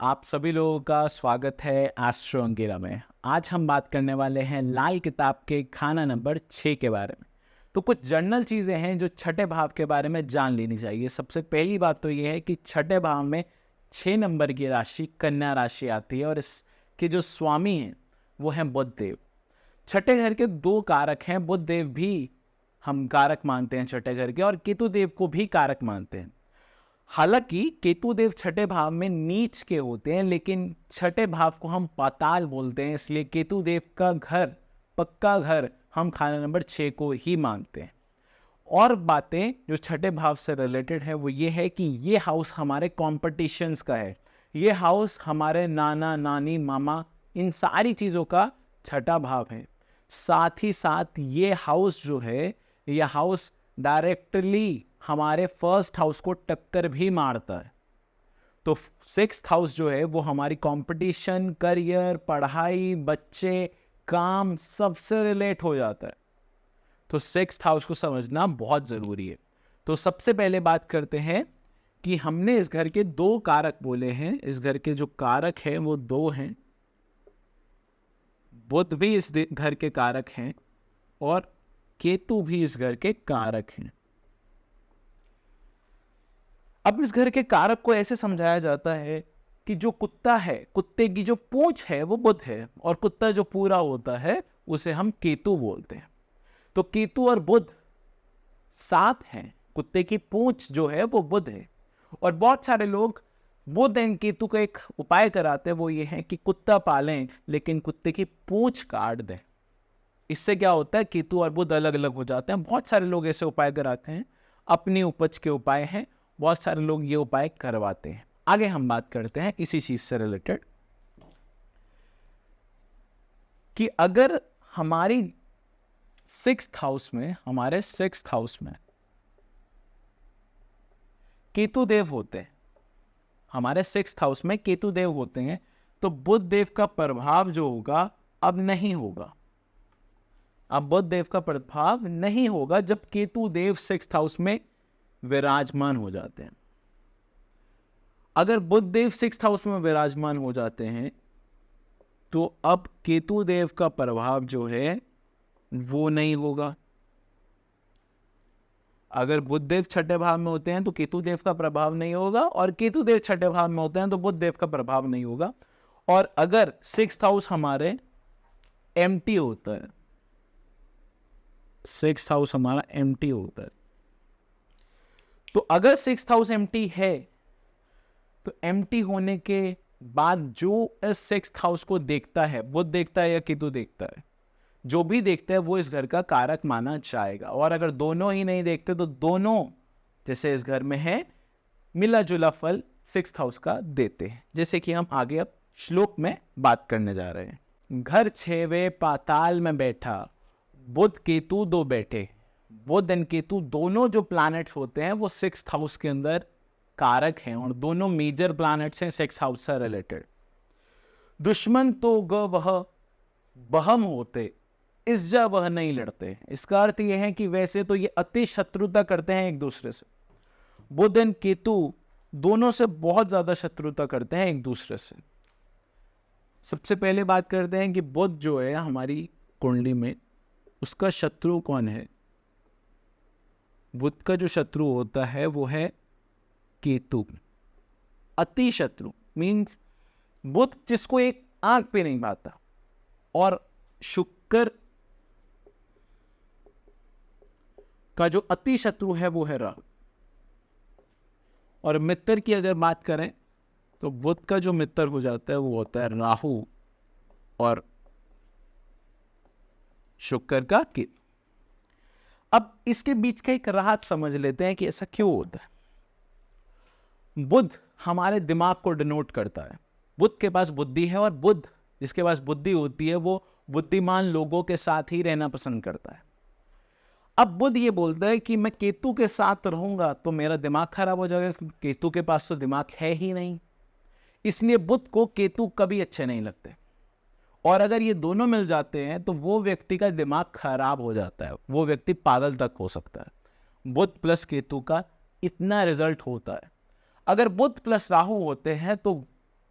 आप सभी लोगों का स्वागत है एस्ट्रो अंगिरा में। आज हम बात करने वाले हैं लाल किताब के खाना नंबर 6 के बारे में। तो कुछ जनरल चीज़ें हैं जो छठे भाव के बारे में जान लेनी चाहिए। सबसे पहली बात तो ये है कि छठे भाव में 6 नंबर की राशि कन्या राशि आती है और इसके जो स्वामी हैं वो हैं बुध देव। छठे घर के 2 कारक हैं, बुध देव भी हम कारक मानते हैं छठे घर के, और केतु देव को भी कारक मानते हैं। हालांकि केतु देव छठे भाव में नीच के होते हैं, लेकिन छठे भाव को हम पाताल बोलते हैं, इसलिए केतु देव का घर, पक्का घर, हम खाना नंबर 6 को ही मानते हैं। और बातें जो छठे भाव से रिलेटेड है वो ये है कि ये हाउस हमारे कॉम्पिटिशन्स का है। ये हाउस हमारे नाना नानी मामा इन सारी चीज़ों का छठा भाव है। साथ ही साथ ये हाउस जो है, ये हाउस डायरेक्टली हमारे फर्स्ट हाउस को टक्कर भी मारता है। तो 6th हाउस जो है वो हमारी कंपटीशन, करियर, पढ़ाई, बच्चे, काम सबसे रिलेट हो जाता है। तो 6th हाउस को समझना बहुत ज़रूरी है। तो सबसे पहले बात करते हैं कि हमने इस घर के 2 कारक बोले हैं। इस घर के जो कारक हैं वो 2 हैं। बुध भी इस घर के कारक हैं और केतु भी इस घर के कारक हैं। अब इस घर के कारक को ऐसे समझाया जाता है कि जो कुत्ता है, कुत्ते की जो पूंछ है वो बुध है, और कुत्ता जो पूरा होता है उसे हम केतु बोलते हैं। तो केतु और बुध साथ हैं, कुत्ते की पूंछ जो है वो बुध है। और बहुत सारे लोग बुध एंड केतु का एक उपाय कराते हैं, वो ये है कि कुत्ता पालें लेकिन कुत्ते की पूंछ काट दें। इससे क्या होता है, केतु और बुध अलग अलग हो जाते हैं। बहुत सारे लोग ऐसे उपाय कराते हैं, अपनी उपज के उपाय हैं, बहुत सारे लोग ये उपाय करवाते हैं। आगे हम बात करते हैं इसी चीज से रिलेटेड कि अगर हमारी 6th हाउस में, हमारे 6th हाउस में केतु देव होते हैं, हमारे 6th हाउस में केतु देव होते हैं, तो बुध देव का प्रभाव जो होगा अब नहीं होगा। अब बुध देव का प्रभाव नहीं होगा जब केतु देव 6th हाउस में विराजमान हो जाते हैं। अगर बुध देव 6th हाउस में विराजमान हो जाते हैं तो अब केतु देव का प्रभाव जो है वो नहीं होगा। अगर बुध देव छठे भाव में होते हैं तो केतु देव का प्रभाव नहीं होगा, और केतु देव छठे भाव में होते हैं तो बुध देव का प्रभाव नहीं होगा। और अगर 6th हाउस हमारे एम्प्टी होता है, 6th हाउस हमारा एम्प्टी होता है, तो अगर 6th हाउस एम्प्टी है तो एम्प्टी होने के बाद जो इस 6th हाउस को देखता है, बुध देखता है या केतु देखता है, जो भी देखता है वो इस घर का कारक माना जाएगा। और अगर दोनों ही नहीं देखते तो दोनों जैसे इस घर में है मिला जुला फल 6th हाउस का देते हैं, जैसे कि हम आगे अब श्लोक में बात करने जा रहे हैं। घर 6वें पाताल में बैठा, बुध केतु 2 बैठे। बुध एंड केतु दोनों जो प्लैनेट्स होते हैं वो 6th हाउस के अंदर कारक हैं, और दोनों मेजर प्लैनेट्स हैं 6th हाउस से रिलेटेड। दुश्मन तो वह बहम होते, इस जा वह नहीं लड़ते। इसका अर्थ यह है कि वैसे तो ये अति शत्रुता करते हैं एक दूसरे से। बुध एंड केतु दोनों से बहुत ज्यादा शत्रुता करते हैं एक दूसरे से। सबसे पहले बात करते हैं कि बुध जो है हमारी कुंडली में, उसका शत्रु कौन है। बुध का जो शत्रु होता है वो है केतु। अति शत्रु मीन्स बुध जिसको एक आंख पे नहीं पाता, और शुक्र का जो अति शत्रु है वो है राहु। और मित्र की अगर बात करें तो बुध का जो मित्र हो जाता है वो होता है राहु, और शुक्र का केतु। अब इसके बीच का एक राज समझ लेते हैं कि ऐसा क्यों होता है। बुध हमारे दिमाग को डिनोट करता है। बुध के पास बुद्धि है, और बुध जिसके पास बुद्धि होती है वो बुद्धिमान लोगों के साथ ही रहना पसंद करता है। अब बुध ये बोलता है कि मैं केतु के साथ रहूंगा तो मेरा दिमाग खराब हो जाएगा, केतु के पास तो दिमाग है ही नहीं। इसलिए बुध को केतु कभी अच्छे नहीं लगते, और अगर ये दोनों मिल जाते हैं तो वो व्यक्ति का दिमाग खराब हो जाता है, वो व्यक्ति पागल तक हो सकता है। बुध प्लस केतु का इतना रिजल्ट होता है। अगर बुध प्लस राहु होते हैं तो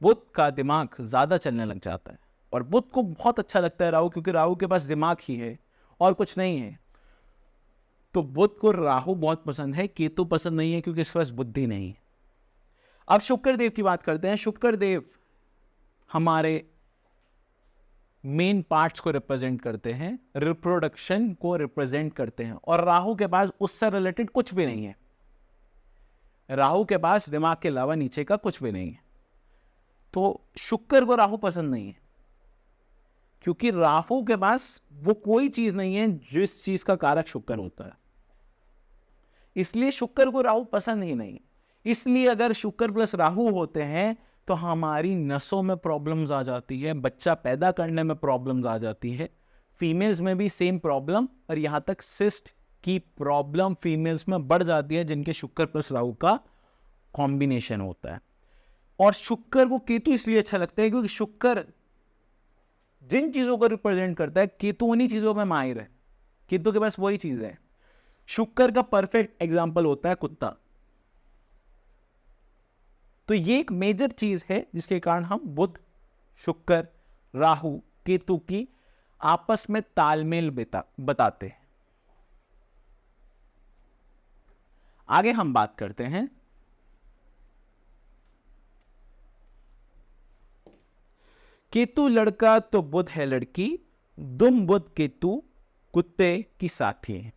बुध का दिमाग ज़्यादा चलने लग जाता है और बुध को बहुत अच्छा लगता है राहु, क्योंकि राहु के पास दिमाग ही है और कुछ नहीं है। तो बुध को राहु बहुत पसंद है, केतु पसंद नहीं है क्योंकि इसके पास बुद्धि नहीं है। अब शुक्र देव की बात करते हैं। शुक्र देव हमारे मेन पार्ट्स को रिप्रेजेंट करते हैं, रिप्रोडक्शन को रिप्रेजेंट करते हैं, और राहु के पास उससे रिलेटेड कुछ भी नहीं है। राहु के पास दिमाग के अलावा नीचे का कुछ भी नहीं है। तो शुक्र को राहु पसंद नहीं है क्योंकि राहु के पास वो कोई चीज नहीं है जिस चीज का कारक शुक्र होता है, इसलिए शुक्र को राहु पसंद ही नहीं। इसलिए अगर शुक्र प्लस राहु होते हैं तो हमारी नसों में प्रॉब्लम्स आ जाती है, बच्चा पैदा करने में प्रॉब्लम्स आ जाती है। फीमेल्स में भी सेम प्रॉब्लम, और यहां तक सिस्ट की प्रॉब्लम फीमेल्स में बढ़ जाती है जिनके शुक्र प्लस राहु का कॉम्बिनेशन होता है। और शुक्र को केतु इसलिए अच्छा लगता है क्योंकि शुक्र जिन चीजों को रिप्रेजेंट करता है, केतु उन्हीं चीजों में माहिर है। केतु के पास वही चीज है। शुक्र का परफेक्ट एग्जाम्पल होता है कुत्ता। तो ये एक मेजर चीज है जिसके कारण हम बुध, शुक्र, राहु, केतु की आपस में तालमेल बताते हैं। आगे हम बात करते हैं केतु लड़का तो बुध है लड़की, दुम बुध केतु कुत्ते की साथी है।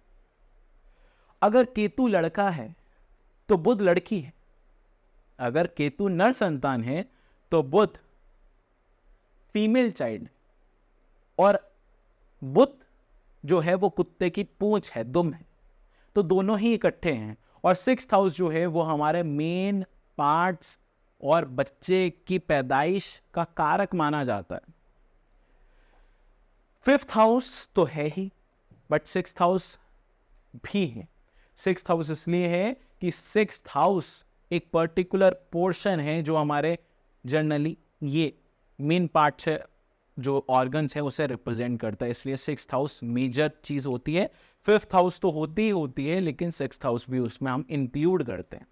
अगर केतु लड़का है तो बुध लड़की है। अगर केतु नर संतान है तो बुध फीमेल चाइल्ड, और बुध जो है वो कुत्ते की पूंछ है, दुम है। तो दोनों ही इकट्ठे हैं। और 6th हाउस जो है वो हमारे मेन पार्ट्स और बच्चे की पैदाइश का कारक माना जाता है। 5th हाउस तो है ही, बट 6th हाउस भी है। 6th हाउस इसलिए है कि 6th हाउस एक पर्टिकुलर पोर्शन है जो हमारे जनरली ये मेन पार्ट से जो ऑर्गन्स है उसे रिप्रेजेंट करता है, इसलिए 6th हाउस मेजर चीज होती है। 5th हाउस तो होती ही होती है, लेकिन 6th हाउस भी उसमें हम इंक्लूड करते हैं।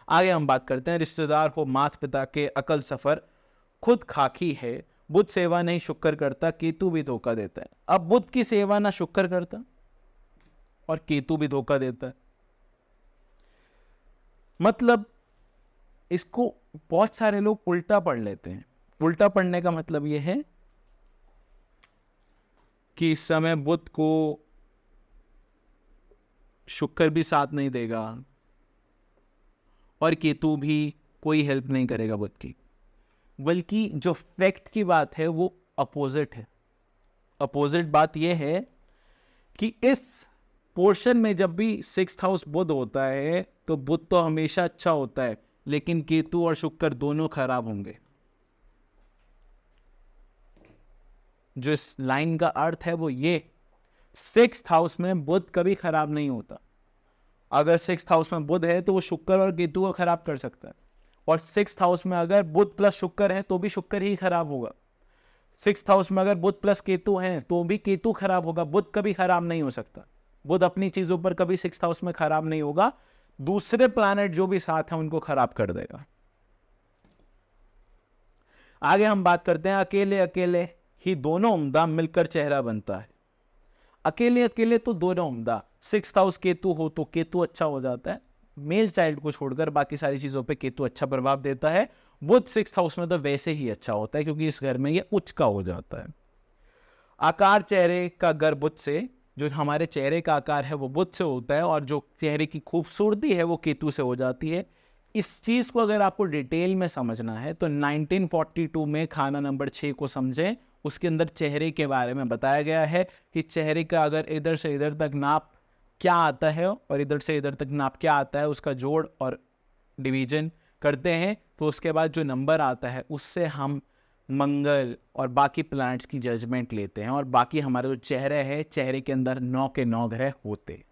आगे हम बात करते हैं रिश्तेदार हो माता पिता के अकल सफर, खुद खाकी है, बुध सेवा नहीं शुक्र करता, केतु भी धोखा देता है। अब बुध की सेवा ना शुक्र करता और केतु भी धोखा देता है। मतलब इसको बहुत सारे लोग उल्टा पढ़ लेते हैं। उल्टा पढ़ने का मतलब यह है कि इस समय बुध को शुक्र भी साथ नहीं देगा और केतु भी कोई हेल्प नहीं करेगा बुध की, बल्कि जो फैक्ट की बात है वो अपोजिट है। अपोजिट बात यह है कि इस पोर्शन में जब भी 6th हाउस बुध होता है तो बुध तो हमेशा अच्छा होता है, लेकिन केतु और शुक्र दोनों खराब होंगे। जो इस लाइन का अर्थ है वो ये, 6th हाउस में बुध कभी खराब नहीं होता। अगर 6th हाउस में बुध है तो वो शुक्र और केतु को खराब कर सकता है, और 6th हाउस में अगर बुध प्लस शुक्र है तो भी शुक्र ही खराब होगा। 6th हाउस में अगर बुध प्लस केतु है तो भी केतु खराब होगा। बुध कभी खराब नहीं हो सकता। बुध अपनी चीजों पर कभी 6th हाउस में खराब नहीं होगा, दूसरे प्लैनेट जो भी साथ हैं उनको खराब कर देगा। आगे हम बात करते हैं अकेले अकेले ही दोनों उम्दा मिलकर चेहरा बनता है। अकेले अकेले तो दोनों उम्दा, 6th हाउस केतु हो तो केतु अच्छा हो जाता है। मेल चाइल्ड को छोड़कर बाकी सारी चीजों पे केतु अच्छा प्रभाव देता है। बुध 6th हाउस में तो वैसे ही अच्छा होता है क्योंकि इस घर में ये उच्च का हो जाता है। आकार चेहरे का घर बुध से, जो हमारे चेहरे का आकार है वो बुध से होता है, और जो चेहरे की खूबसूरती है वो केतु से हो जाती है। इस चीज को अगर आपको डिटेल में समझना है तो 1942 में खाना नंबर 6 को समझें। उसके अंदर चेहरे के बारे में बताया गया है कि चेहरे का अगर इधर से इधर तक नाप क्या आता है और इधर से इधर तक नाप क्या आता है, उसका जोड़ और डिवीजन करते हैं तो उसके बाद जो नंबर आता है उससे हम मंगल और बाकी प्लैनेट्स की जजमेंट लेते हैं, और बाकी हमारे जो चेहरे है, चेहरे के अंदर 9 के 9 ग्रह होते।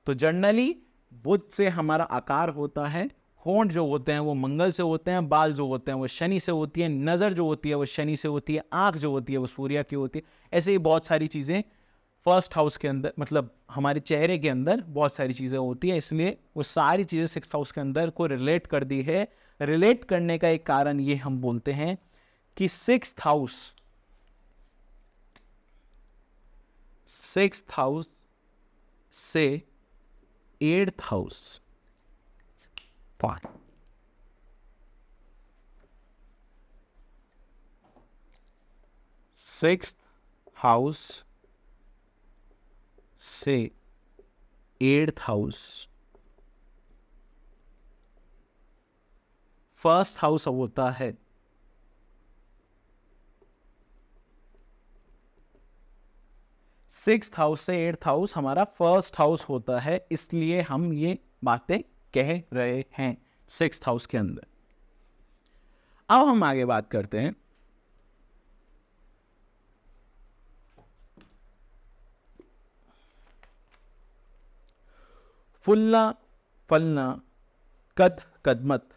तो जनरली बुध से हमारा आकार होता है, होंठ जो होते हैं वो मंगल से होते हैं, बाल जो होते हैं वो शनि से होती है, नज़र जो होती है वो शनि से होती है, आँख जो होती है वो सूर्य की होती है। ऐसे ही बहुत सारी चीज़ें फर्स्ट हाउस के अंदर, मतलब हमारे चेहरे के अंदर बहुत सारी चीज़ें होती है, इसलिए वो सारी चीज़ें सिक्स्थ हाउस के अंदर को रिलेट कर दी है। रिलेट करने का एक कारण ये हम बोलते हैं कि सिक्स्थ हाउस से एट्थ हाउस, सिक्स्थ हाउस से एट्थ हाउस, फर्स्ट हाउस होता है सिक्स्थ हाउस से एट्थ हाउस हमारा फर्स्ट हाउस होता है, इसलिए हम ये बातें कह रहे हैं सिक्स्थ हाउस के अंदर। अब हम आगे बात करते हैं फुल्ला फलना कद कदमत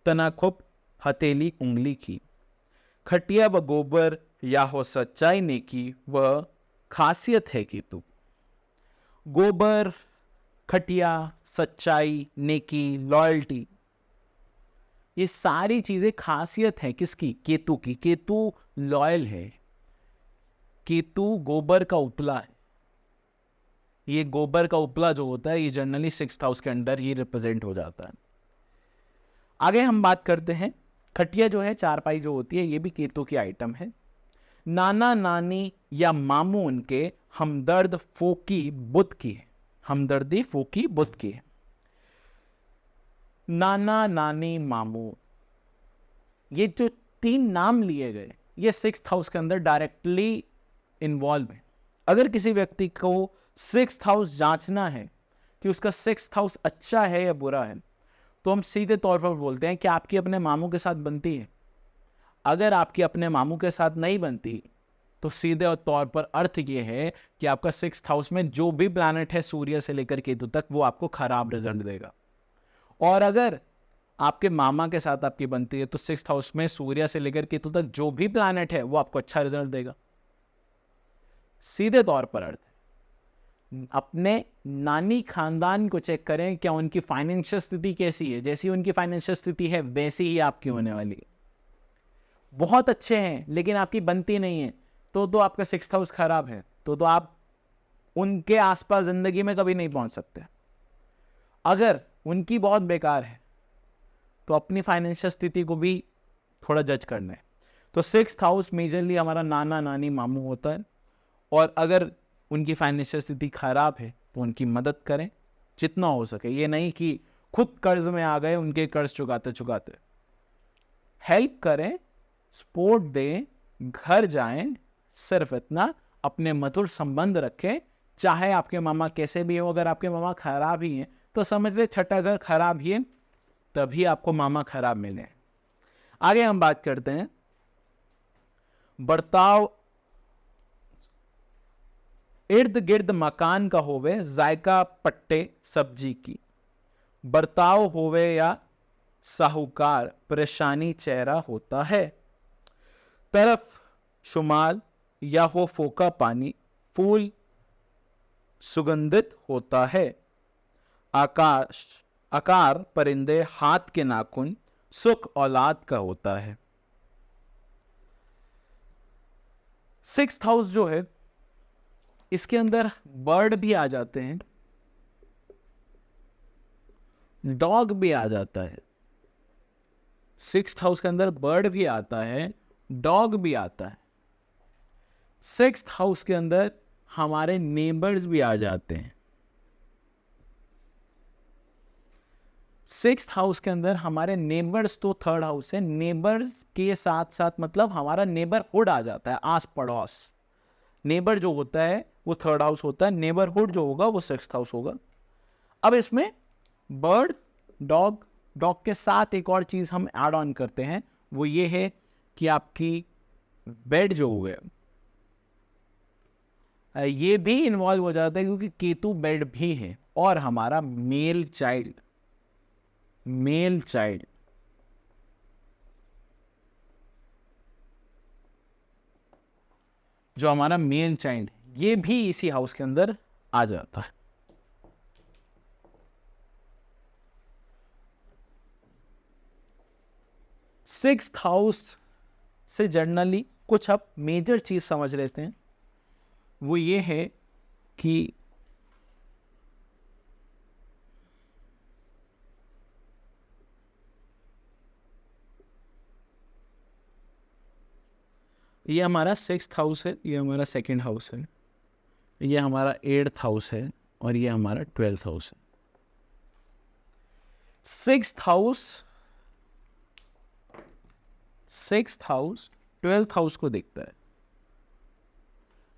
तनाखुब हथेली उंगली की, खटिया व गोबर या हो सच्चाई ने की वह खासियत है कि तू। गोबर, खटिया, सच्चाई, नेकी, लॉयल्टी, ये सारी चीजें खासियत है किसकी? केतु की। केतु लॉयल है, केतु गोबर का उपला है। ये गोबर का उपला जो होता है ये जनरली सिक्स्थ हाउस के अंडर ही रिप्रेजेंट हो जाता है। आगे हम बात करते हैं, खटिया जो है, चारपाई जो होती है, ये भी केतु की आइटम है। नाना नानी या मामू उनके हमदर्द फोकी बुद्ध की है, हमदर्दी फोकी बुद्ध की है। नाना नानी मामू, ये जो तीन नाम लिए गए ये सिक्स्थ हाउस के अंदर डायरेक्टली इन्वॉल्व है। अगर किसी व्यक्ति को सिक्स्थ हाउस जांचना है कि उसका सिक्स्थ हाउस अच्छा है या बुरा है, तो हम सीधे तौर पर बोलते हैं कि आपकी अपने मामू के साथ बनती है। अगर आपकी अपने मामू के साथ नहीं बनती तो सीधे तौर पर अर्थ ये है कि आपका सिक्स्थ हाउस में जो भी प्लैनेट है सूर्य से लेकर केतु तक वो आपको खराब रिजल्ट देगा। और अगर आपके मामा के साथ आपकी बनती है तो सिक्स्थ हाउस में सूर्य से लेकर केतु तक जो भी प्लैनेट है वो आपको अच्छा रिजल्ट देगा। सीधे तौर पर अर्थ है। अपने नानी खानदान को चेक करें, क्या उनकी फाइनेंशियल स्थिति कैसी है, जैसी उनकी फाइनेंशियल स्थिति है वैसी ही आपकी होने वाली है। बहुत अच्छे हैं लेकिन आपकी बनती नहीं है तो आपका सिक्स्थ हाउस खराब है, तो आप उनके आसपास जिंदगी में कभी नहीं पहुंच सकते। अगर उनकी बहुत बेकार है तो अपनी फाइनेंशियल स्थिति को भी थोड़ा जज करना है। तो सिक्स्थ हाउस मेजरली हमारा नाना नानी मामू होता है, और अगर उनकी फाइनेंशियल स्थिति खराब है तो उनकी मदद करें जितना हो सके। ये नहीं कि खुद कर्ज में आ गए उनके कर्ज चुकाते चुकाते, हेल्प करें, सपोर्ट दें, घर जाएं, सिर्फ इतना। अपने मधुर संबंध रखें, चाहे आपके मामा कैसे भी हो। अगर आपके मामा खराब ही हैं तो समझ ले छठा घर खराब ही है, तभी आपको मामा खराब मिले। आगे हम बात करते हैं बर्ताव इर्द गिर्द मकान का होवे जायका पट्टे सब्जी की, बर्ताव होवे या साहूकार परेशानी चेहरा होता है। तरफ शुमाल या हो फोका पानी, फूल सुगंधित होता है। आकार परिंदे हाथ के नाखून, सुख औलाद का होता है। सिक्स्थ हाउस जो है इसके अंदर बर्ड भी आ जाते हैं, डॉग भी आ जाता है। सिक्स्थ हाउस के अंदर बर्ड भी आता है, डॉग भी आता है। सिक्स्थ हाउस के अंदर हमारे नेबर्स भी आ जाते हैं। सिक्स्थ हाउस के अंदर हमारे नेबर्स तो थर्ड हाउस है, नेबर्स के साथ साथ मतलब हमारा नेबरहुड आ जाता है, आस पड़ोस। नेबर जो होता है वो थर्ड हाउस होता है, नेबरहुड जो होगा वो सिक्स्थ हाउस होगा। अब इसमें बर्ड, डॉग के साथ एक और चीज हम ऐड ऑन करते हैं, वो ये है कि आपकी बेड जो हो गया ये भी इन्वॉल्व हो जाता है, क्योंकि केतु बेड भी है। और हमारा मेल चाइल्ड जो हमारा मेल चाइल्ड ये भी इसी हाउस के अंदर आ जाता है। सिक्स्थ हाउस से जनरली कुछ आप मेजर चीज समझ लेते हैं, वो ये है कि ये हमारा सिक्स्थ हाउस है, ये हमारा सेकंड हाउस है, ये हमारा एट्थ हाउस है और ये हमारा 12th हाउस है। सिक्स्थ हाउस 12th हाउस को देखता है,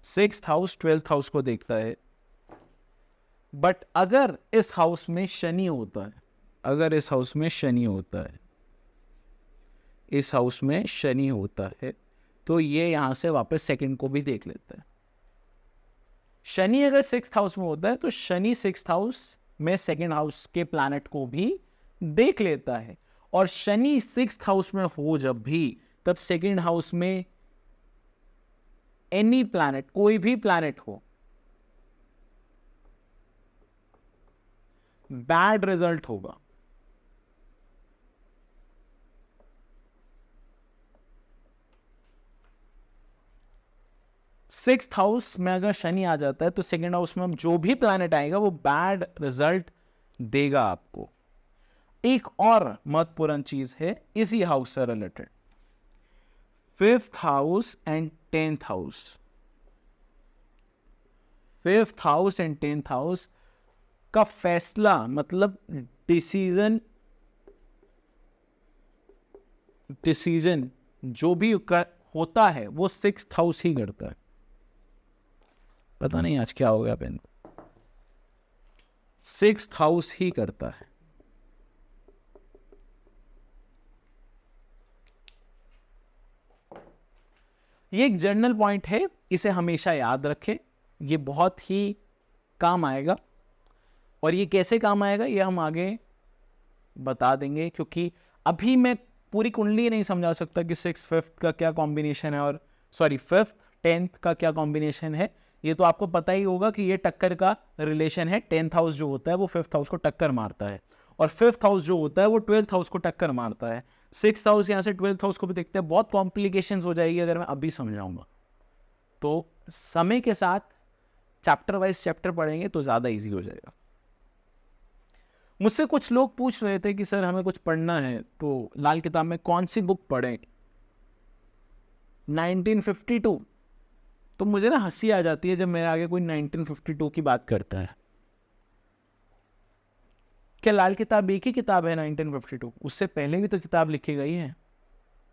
सिक्स्थ हाउस 12th हाउस को देखता है। बट अगर इस हाउस में शनि होता है, अगर इस हाउस में शनि होता है, इस हाउस में शनि होता है, तो ये यहां से वापस सेकंड को भी देख लेता है। शनि अगर सिक्स्थ हाउस में होता है तो शनि सिक्स्थ हाउस में सेकंड हाउस के प्लैनेट को भी देख लेता है। और शनि सिक्स्थ हाउस में हो जब भी, तब सेकंड हाउस में एनी प्लैनेट, कोई भी प्लैनेट हो, बैड रिजल्ट होगा। सिक्स्थ हाउस में अगर शनि आ जाता है तो सेकंड हाउस में जो भी प्लैनेट आएगा वो बैड रिजल्ट देगा आपको। एक और महत्वपूर्ण चीज है इसी हाउस से related, fifth house and 10th house. Fifth house and 10th house का फैसला, मतलब डिसीजन जो भी होता है वो सिक्स्थ हाउस ही करता है। पता नहीं आज क्या हो गया पेन, सिक्स्थ हाउस ही करता है। ये एक जर्नल पॉइंट है, इसे हमेशा याद रखें, ये बहुत ही काम आएगा। और ये कैसे काम आएगा ये हम आगे बता देंगे, क्योंकि अभी मैं पूरी कुंडली नहीं समझा सकता कि सिक्स फिफ्थ का क्या कॉम्बिनेशन है, और सॉरी फिफ्थ 10th का क्या कॉम्बिनेशन है। ये तो आपको पता ही होगा कि ये टक्कर का रिलेशन है। 10th हाउस जो होता है वो फिफ्थ हाउस को टक्कर मारता है, और फिफ्थ हाउस जो होता है वो 12th हाउस को टक्कर मारता है। सिक्स्थ हाउस यहाँ से 12th हाउस को भी देखते हैं। बहुत कॉम्प्लिकेशंस हो जाएगी अगर मैं अभी समझाऊंगा। तो समय के साथ चैप्टर वाइज चैप्टर पढ़ेंगे तो ज़्यादा ईजी हो जाएगा। मुझसे कुछ लोग पूछ रहे थे कि सर हमें कुछ पढ़ना है तो लाल किताब में कौन सी बुक पढ़ें। 1952, तो मुझे ना हंसी आ जाती है जब मेरे आगे कोई 1952 की बात करता है। क्या लाल किताब एक ही किताब है 1952? उससे पहले भी तो किताब लिखी गई है।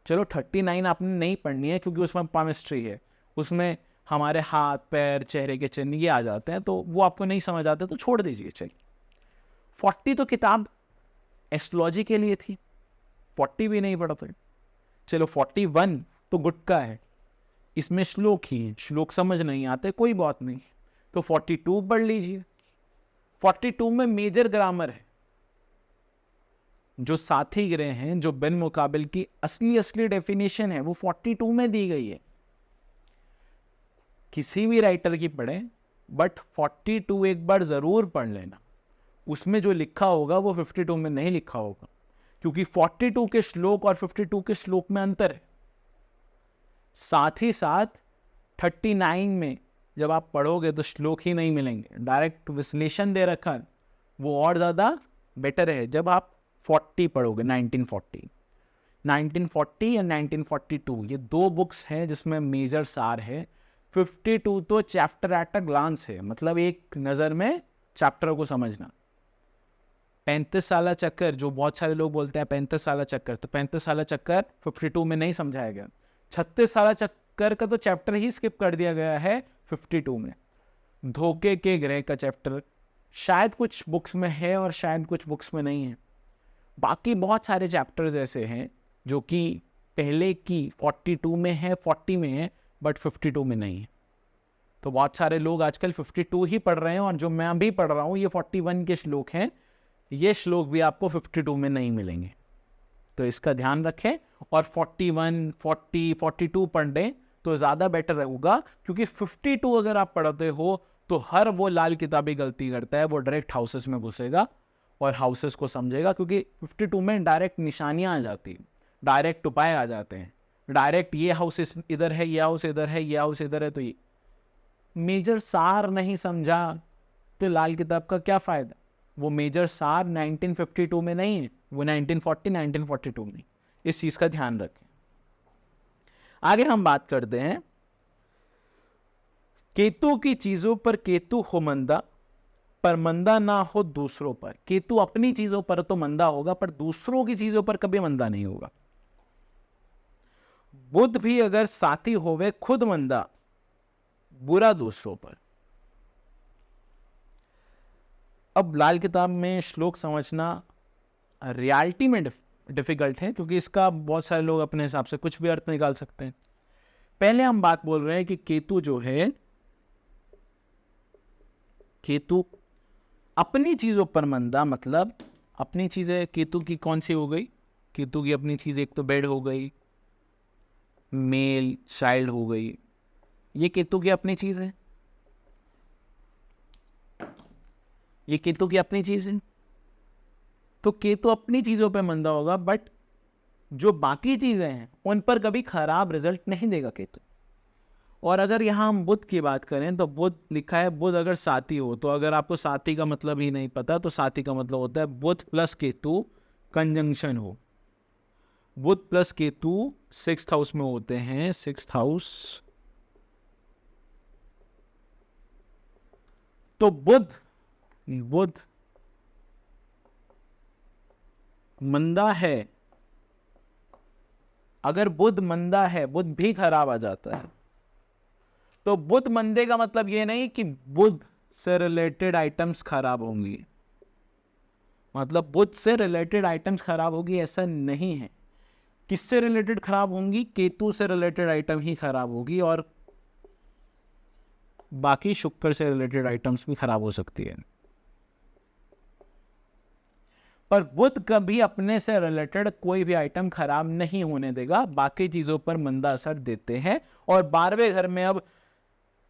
चलो 39 आपने नहीं पढ़नी है क्योंकि उसमें पामिस्ट्री है, उसमें हमारे हाथ पैर चेहरे के चिन्ह ये आ जाते हैं, तो वो आपको नहीं समझ आते तो छोड़ दीजिए। चलिए 40 तो किताब एस्ट्रोलॉजी के लिए थी, 40 भी नहीं पढ़ते। चलो 41 तो गुटका है, इसमें श्लोक ही है, श्लोक समझ नहीं आते कोई बात नहीं, तो 42 पढ़ लीजिए। 42 में मेजर ग्रामर है, जो साथी ग्रह हैं, जो बिन मुकाबिल की असली डेफिनेशन है वो 42 में दी गई है। किसी भी राइटर की पढ़े, बट 42 एक बार जरूर पढ़ लेना। उसमें जो लिखा होगा वो 52 में नहीं लिखा होगा, क्योंकि 42 के श्लोक और 52 के श्लोक में अंतर है। साथ ही साथ 39 में जब आप पढ़ोगे तो श्लोक ही नहीं मिलेंगे, डायरेक्ट विश्लेषण दे रखा है, वो और ज़्यादा बेटर है जब आप 40 पढ़ोगे। 1940 या 1942 ये दो बुक्स हैं जिसमें मेजर सार है। 52 तो चैप्टर एट अ ग्लांस है, मतलब एक नज़र में चैप्टर को समझना। 35 साला चक्कर, जो बहुत सारे लोग बोलते हैं 35 साला चक्कर, तो 35 साला चक्कर 52 में नहीं समझाया गया। 36 साला चक्कर का तो चैप्टर ही स्किप कर दिया गया है 52 में। धोखे के ग्रह का चैप्टर शायद कुछ बुक्स में है और शायद कुछ बुक्स में नहीं है। बाकी बहुत सारे चैप्टर्स ऐसे हैं जो कि पहले की 42 में है, 40 में है, बट 52 में नहीं है। तो बहुत सारे लोग आजकल 52 ही पढ़ रहे हैं, और जो मैं अभी पढ़ रहा हूँ ये 41 के श्लोक हैं। ये श्लोक भी आपको 52 में नहीं मिलेंगे, तो इसका ध्यान रखें। और 41, 40, 42 पढ़ लें तो ज़्यादा बेटर होगा, क्योंकि 52 अगर आप पढ़ते हो तो हर वो लाल किताबी गलती करता है, वो डायरेक्ट हाउसेस में घुसेगा और हाउसेस को समझेगा, क्योंकि 52 में डायरेक्ट निशानियां आ जाती हैं, डायरेक्ट उपाय आ जाते हैं, डायरेक्ट ये हाउस इधर है, ये हाउस इधर है, ये हाउस इधर है, तो ये मेजर सार नहीं समझा तो लाल किताब का क्या फायदा। वो मेजर सार 1952 में नहीं है, वो 1940 1942 में। इस चीज का ध्यान रखें। आगे हम बात करते हैं, केतु की चीजों पर केतु हो मंदा, पर मंदा ना हो दूसरों पर। केतु अपनी चीजों पर तो मंदा होगा, पर दूसरों की चीजों पर कभी मंदा नहीं होगा। बुध भी अगर साथी होवे खुद मंदा, बुरा दूसरों पर। अब लाल किताब में श्लोक समझना रियलिटी में डिफिकल्ट है, क्योंकि इसका बहुत सारे लोग अपने हिसाब से कुछ भी अर्थ निकाल सकते हैं। पहले हम बात बोल रहे हैं कि केतु जो है, केतु अपनी चीजों पर मंदा, मतलब अपनी चीजें केतु की कौन सी हो गई? केतु की अपनी चीज एक तो बेड हो गई, मेल चाइल्ड हो गई, ये केतु की अपनी चीज है, ये केतु की अपनी चीज है। तो केतु अपनी चीजों पे मंदा होगा, बट जो बाकी चीजें हैं उन पर कभी खराब रिजल्ट नहीं देगा केतु। और अगर यहां हम बुध की बात करें तो बुध लिखा है, बुध अगर साथी हो, तो अगर आपको साथी का मतलब ही नहीं पता तो साथी का मतलब होता है बुध प्लस केतु कंजंक्शन हो। बुध प्लस केतु 6th हाउस में होते हैं, 6th हाउस। तो बुध मंदा है, अगर बुध मंदा है, बुध भी खराब आ जाता है। तो बुध मंदे का मतलब ये नहीं कि बुध से रिलेटेड आइटम्स खराब होंगी, मतलब बुध से रिलेटेड आइटम्स खराब होगी ऐसा नहीं है। किससे रिलेटेड खराब होंगी? केतु से रिलेटेड आइटम ही खराब होगी, और बाकी शुक्र से रिलेटेड आइटम्स भी खराब हो सकती है। पर बुध कभी अपने से रिलेटेड कोई भी आइटम खराब नहीं होने देगा, बाकी चीजों पर मंदा असर देते हैं। और 12वें घर में अब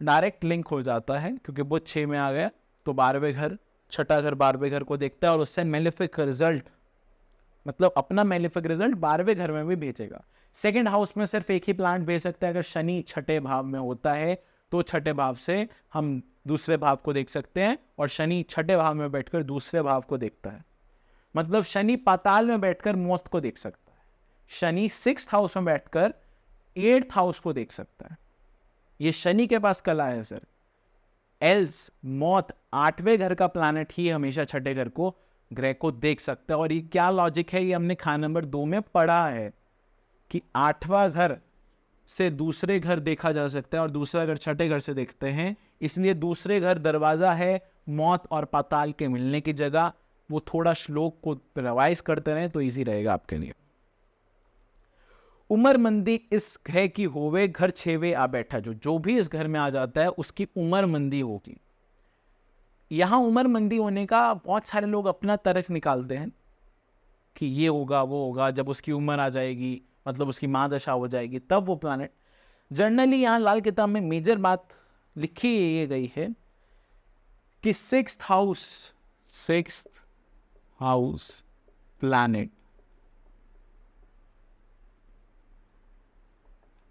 डायरेक्ट लिंक हो जाता है, क्योंकि बुध 6 में आ गया, तो 12वें घर, छठा घर 12वें घर को देखता है और उससे मेलेफिक रिजल्ट, मतलब अपना मेलेफिक रिजल्ट 12वें घर में भी भेजेगा। 2nd हाउस में सिर्फ एक ही प्लांट भेज सकता है, अगर शनि छठे भाव में होता है तो छठे भाव से हम दूसरे भाव को देख सकते हैं, और शनि छठे भाव में बैठकर दूसरे भाव को देखता है। मतलब शनि पाताल में बैठकर मौत को देख सकता है, शनि 6th हाउस में बैठकर 8th हाउस को देख सकता है। ये शनि के पास कला है सर। एल्स मौत 8वें घर का प्लैनेट ही हमेशा छठे घर को, ग्रह को देख सकता है। और ये क्या लॉजिक है, ये हमने खाना नंबर 2 में पढ़ा है कि 8वां घर से दूसरे घर देखा जा सकता है और दूसरा घर छठे घर से देखते हैं, इसलिए दूसरे घर दरवाजा है मौत और पाताल के मिलने की जगह। वो थोड़ा श्लोक को रिवाइज करते रहे तो इजी रहेगा आपके लिए। उमर मंदी इस ग्रह की होवे घर 6वें आ बैठा, जो भी इस घर में आ जाता है उसकी उमर मंदी होगी। यहां उमर मंदी होने का बहुत सारे लोग अपना तर्क निकालते हैं कि ये होगा वो होगा, जब उसकी उम्र आ जाएगी मतलब उसकी महादशा हो जाएगी तब वो प्लैनेट। जनरली यहां लाल किताब में मेजर बात लिखी ये गई है कि 6th house planet,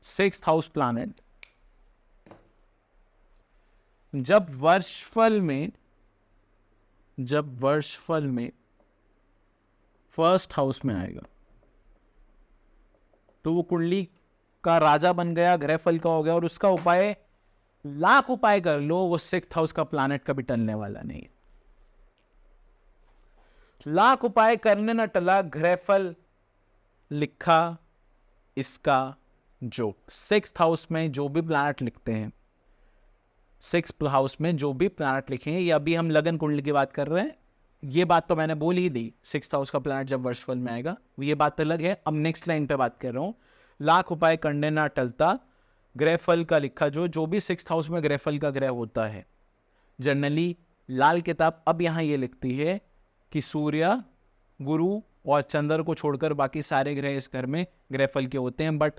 6th house planet जब वर्षफल में 1st हाउस में आएगा तो वो कुंडली का राजा बन गया, ग्रहफल का हो गया। और उसका उपाय लाख उपाय कर लो, वो 6th हाउस का प्लैनेट कभी टलने वाला नहीं है। लाख उपाय करने ना टला, ग्रहफल लिखा इसका जो 6th हाउस में जो भी प्लैनेट लिखते हैं, 6th हाउस में जो भी प्लैनेट लिखेंगे, ये अभी हम लगन कुंडली की बात कर रहे हैं, ये बात तो मैंने बोल ही दी। 6th हाउस का प्लैनेट जब वर्षफल में आएगा ये बात अलग है। अब नेक्स्ट लाइन पे बात कर रहा हूं, लाख उपाय करने ना टलता, ग्रहफल का लिखा जो भी 6th हाउस में ग्रहफल का ग्रह होता है। जनरली लाल किताब अब यहां ये लिखती है कि सूर्य, गुरु और चंद्र को छोड़कर बाकी सारे ग्रह इस घर में ग्रहफल के होते हैं, बट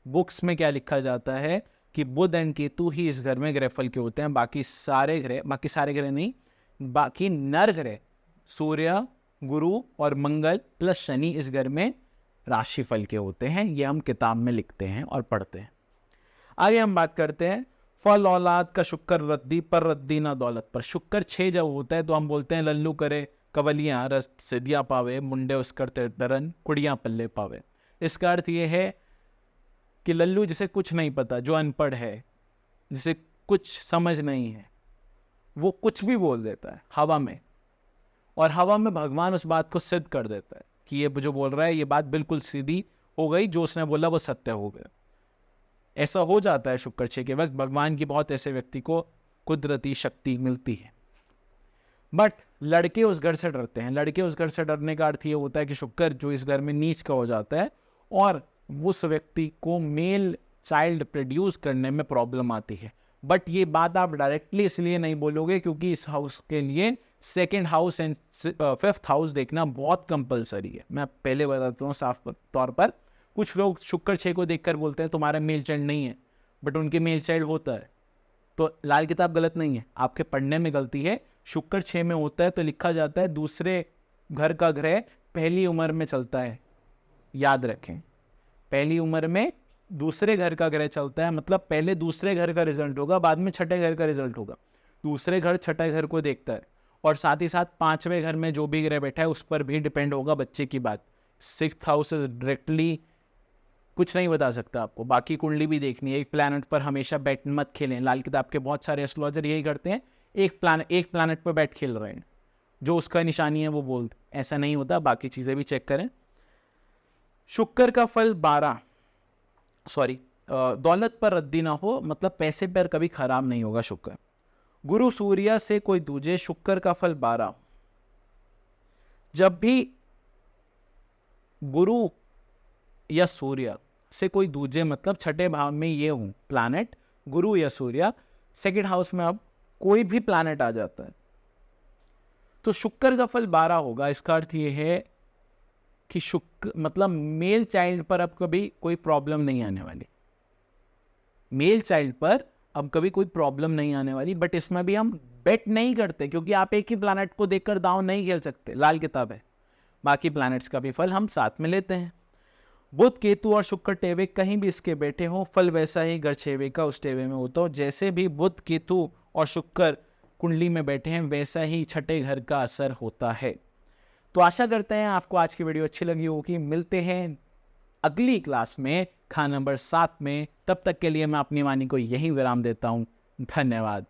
बुक्स में क्या लिखा जाता है कि बुध एंड केतु ही इस घर में ग्रहफल के होते हैं, बाकी सारे ग्रह नहीं, बाकी नर ग्रह सूर्य, गुरु और मंगल प्लस शनि इस घर में राशिफल के होते हैं। ये हम किताब में लिखते हैं और पढ़ते हैं। आगे हम बात करते हैं फल औलाद का शुक्र रद्दी पर रद्दी ना दौलत पर। शुक्र 6 जब होता है तो हम बोलते हैं लल्लू करे कवलियां रस सिद्धियां पावे, मुंडे उस करते डरन कुड़ियां पल्ले पावे। इसका अर्थ ये है कि लल्लू जिसे कुछ नहीं पता, जो अनपढ़ है, जिसे कुछ समझ नहीं है, वो कुछ भी बोल देता है हवा में, और हवा में भगवान उस बात को सिद्ध कर देता है कि ये जो बोल रहा है ये बात बिल्कुल सीधी हो गई, जो उसने बोला वो सत्य हो गया। ऐसा हो जाता है शुक्र 6 के वक्त। भगवान की बहुत ऐसे व्यक्ति को कुदरती शक्ति मिलती है। बट लड़के उस घर से डरते हैं। लड़के उस घर से डरने का अर्थ ये होता है कि शुक्र जो इस घर में नीच का हो जाता है और उस व्यक्ति को मेल चाइल्ड प्रोड्यूस करने में प्रॉब्लम आती है। बट ये बात आप डायरेक्टली इसलिए नहीं बोलोगे क्योंकि इस हाउस के लिए second house and 5th house देखना बहुत कंपलसरी है। मैं पहले बताता हूँ साफ तौर पर। कुछ लोग शुक्र 6 को देखकर बोलते हैं तुम्हारा मेल चाइल्ड नहीं है, बट उनके मेल चाइल्ड होता है। तो लाल किताब गलत नहीं है, आपके पढ़ने में गलती है। शुक्र 6 में होता है तो लिखा जाता है दूसरे घर का ग्रह पहली उम्र में चलता है। याद रखें, पहली उम्र में दूसरे घर का ग्रह चलता है, मतलब पहले दूसरे घर का रिजल्ट होगा, बाद में छठे घर का रिजल्ट होगा। दूसरे घर छठे घर को देखता है, और साथ ही साथ 5वें घर में जो भी ग्रह बैठा है उस पर भी डिपेंड होगा बच्चे की बात। 6th हाउस डायरेक्टली कुछ नहीं बता सकता आपको। बाकी कुंडली भी देखनी है। एक प्लैनेट पर हमेशा बैट मत खेलें। लाल किताब के बहुत सारे एस्ट्रोलॉजर यही करते हैं, एक प्लैनेट पर बैट खेल रहे हैं, जो उसका निशानी है वो बोलते, ऐसा नहीं होता। बाकी चीज़ें भी चेक करें। शुक्र का फल 12 दौलत पर रद्दी ना हो, मतलब पैसे पर कभी खराब नहीं होगा शुक्र। गुरु सूर्य से कोई दूजे, शुक्र का फल 12। जब भी गुरु या सूर्य से कोई दूजे, मतलब छठे भाव में ये हूं प्लैनेट गुरु या सूर्य, सेकंड हाउस में अब कोई भी प्लैनेट आ जाता है तो शुक्र का फल 12 होगा। इसका अर्थ ये है कि शुक्र मतलब मेल चाइल्ड पर अब कभी कोई प्रॉब्लम नहीं आने वाली। मेल चाइल्ड पर अब कभी कोई प्रॉब्लम नहीं आने वाली। बट इसमें भी हम बेट नहीं करते क्योंकि आप एक ही प्लैनेट को देखकर दांव नहीं खेल सकते। लाल किताब है, बाकी प्लैनेट्स का भी फल हम साथ में लेते हैं। बुध केतु और शुक्र टेवे कहीं भी इसके बैठे हों, फल वैसा ही घर छेवे का उस टेवे में होता हो। जैसे भी बुध केतु और शुक्र कुंडली में बैठे हैं वैसा ही छठे घर का असर होता है। तो आशा करते हैं आपको आज की वीडियो अच्छी लगी होगी। मिलते हैं अगली क्लास में खाना नंबर 7 में। तब तक के लिए मैं अपनी वाणी को यहीं विराम देता हूँ। धन्यवाद।